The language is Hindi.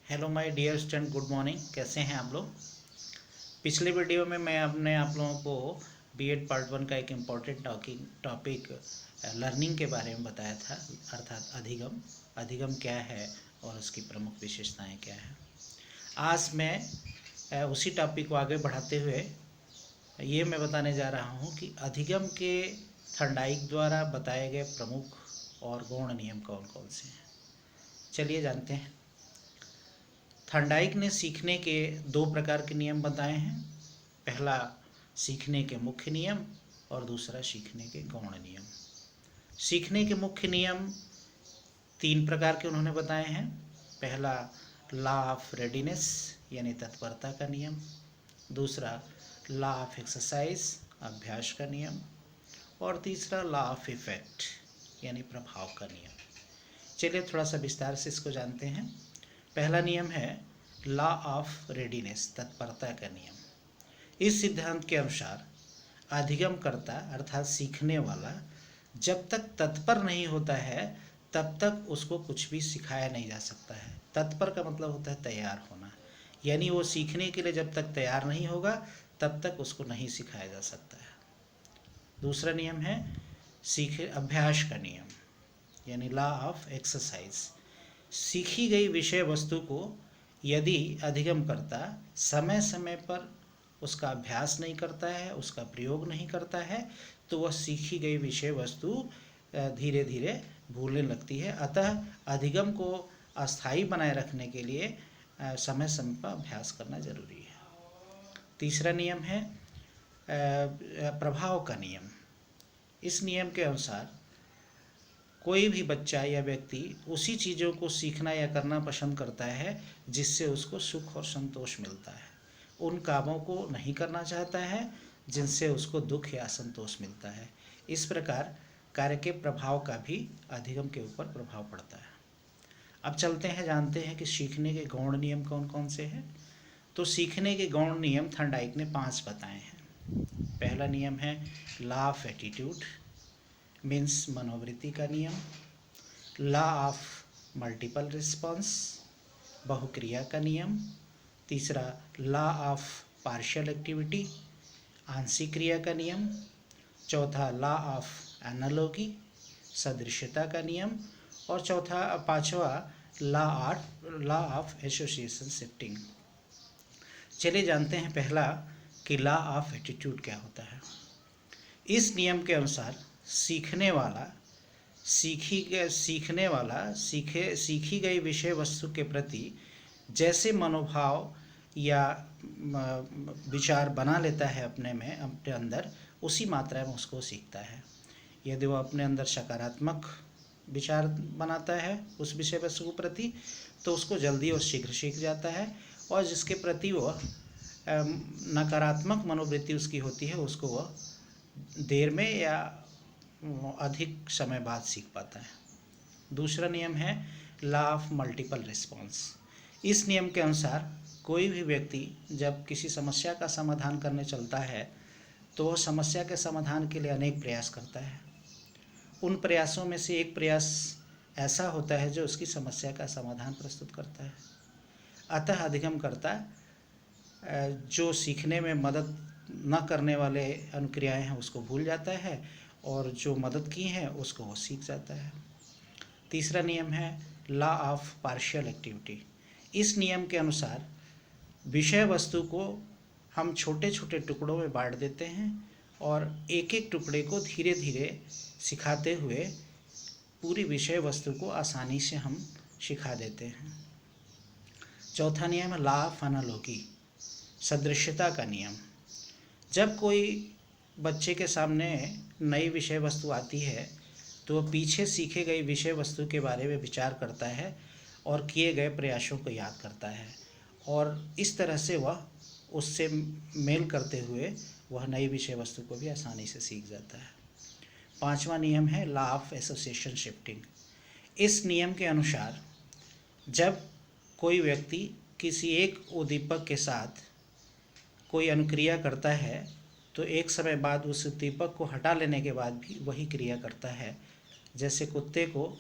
Hello my dear student, good morning. कैसे हैं आप लोग। पिछले वीडियो में मैं अपने आप लोगों को बीएड पार्ट 1 का एक इम्पॉर्टेंट टॉपिक लर्निंग के बारे में बताया था, अर्थात अधिगम। अधिगम क्या है और उसकी प्रमुख विशेषताएं क्या हैं। आज मैं उसी टॉपिक को आगे बढ़ाते हुए ये मैं बताने जा रहा हूँ कि अधिगम के थर्नडाइक द्वारा बताए गए प्रमुख और गौण नियम कौन कौन से हैं। चलिए जानते हैं। थर्नडाइक ने सीखने के दो प्रकार के नियम बताए हैं। पहला सीखने के मुख्य नियम और दूसरा सीखने के गौण नियम। सीखने के मुख्य नियम तीन प्रकार के उन्होंने बताए हैं। पहला लॉ ऑफ रेडीनेस यानी तत्परता का नियम, दूसरा लॉ ऑफ एक्सरसाइज अभ्यास का नियम, और तीसरा लॉ ऑफ इफेक्ट यानी प्रभाव का नियम। चलिए थोड़ा सा विस्तार से इसको जानते हैं। पहला नियम है लॉ ऑफ रेडीनेस, तत्परता का नियम। इस सिद्धांत के अनुसार अधिगमकर्ता अर्थात सीखने वाला जब तक तत्पर नहीं होता है तब तक उसको कुछ भी सिखाया नहीं जा सकता है। तत्पर का मतलब होता है तैयार होना, यानी वो सीखने के लिए जब तक तैयार नहीं होगा तब तक उसको नहीं सिखाया जा सकता है। दूसरा नियम है अभ्यास का नियम यानी लॉ ऑफ एक्सरसाइज। सीखी गई विषय वस्तु को यदि अधिगमकर्ता समय समय पर उसका अभ्यास नहीं करता है, उसका प्रयोग नहीं करता है, तो वह सीखी गई विषय वस्तु धीरे धीरे भूलने लगती है। अतः अधिगम को अस्थायी बनाए रखने के लिए समय समय पर अभ्यास करना जरूरी है। तीसरा नियम है प्रभाव का नियम। इस नियम के अनुसार कोई भी बच्चा या व्यक्ति उसी चीज़ों को सीखना या करना पसंद करता है जिससे उसको सुख और संतोष मिलता है। उन कामों को नहीं करना चाहता है जिनसे उसको दुख या असंतोष मिलता है। इस प्रकार कार्य के प्रभाव का भी अधिगम के ऊपर प्रभाव पड़ता है। अब चलते हैं, जानते हैं कि सीखने के गौण नियम कौन कौन से हैं। तो सीखने के गौण नियम थर्नडाइक ने 5 बताए हैं। पहला नियम है लॉ ऑफ एटीट्यूड मीन्स मनोवृत्ति का नियम, लॉ ऑफ मल्टीपल रिस्पॉन्स बहुक्रिया का नियम, तीसरा लॉ ऑफ पार्शियल एक्टिविटी आंशिक क्रिया का नियम, चौथा लॉ ऑफ एनालॉजी सदृश्यता का नियम, और पांचवा लॉ ऑफ एसोसिएशन शिफ्टिंग। चलिए जानते हैं पहला कि लॉ ऑफ एटीट्यूड क्या होता है। इस नियम के अनुसार सीखने वाला सीखी गई विषय वस्तु के प्रति जैसे मनोभाव या विचार बना लेता है अपने अंदर, उसी मात्रा में उसको सीखता है। यदि वह अपने अंदर सकारात्मक विचार बनाता है उस विषय वस्तु के प्रति तो उसको जल्दी और शीघ्र सीख जाता है, और जिसके प्रति वह नकारात्मक मनोवृत्ति उसकी होती है उसको वह देर में या अधिक समय बाद सीख पाता है। दूसरा नियम है लॉ ऑफ मल्टीपल रिस्पॉन्स। इस नियम के अनुसार कोई भी व्यक्ति जब किसी समस्या का समाधान करने चलता है तो वह समस्या के समाधान के लिए अनेक प्रयास करता है। उन प्रयासों में से एक प्रयास ऐसा होता है जो उसकी समस्या का समाधान प्रस्तुत करता है। अतः अधिगमकर्ता जो सीखने में मदद न करने वाले अनुक्रियाएं हैं उसको भूल जाता है, और जो मदद की हैं उसको वो सीख जाता है। तीसरा नियम है लॉ ऑफ पार्शियल एक्टिविटी। इस नियम के अनुसार विषय वस्तु को हम छोटे छोटे टुकड़ों में बांट देते हैं और एक एक टुकड़े को धीरे धीरे सिखाते हुए पूरी विषय वस्तु को आसानी से हम सिखा देते हैं। चौथा नियम है लॉ ऑफ एनालॉजी सदृश्यता का नियम। जब कोई बच्चे के सामने नई विषय वस्तु आती है तो वह पीछे सीखे गई विषय वस्तु के बारे में विचार करता है और किए गए प्रयासों को याद करता है, और इस तरह से वह उससे मेल करते हुए वह नई विषय वस्तु को भी आसानी से सीख जाता है। पांचवा नियम है लॉ ऑफ एसोसिएशन शिफ्टिंग। इस नियम के अनुसार जब कोई व्यक्ति किसी एक उद्दीपक के साथ कोई अनुक्रिया करता है तो एक समय बाद उस उद्दीपक को हटा लेने के बाद भी वही क्रिया करता है। जैसे कुत्ते को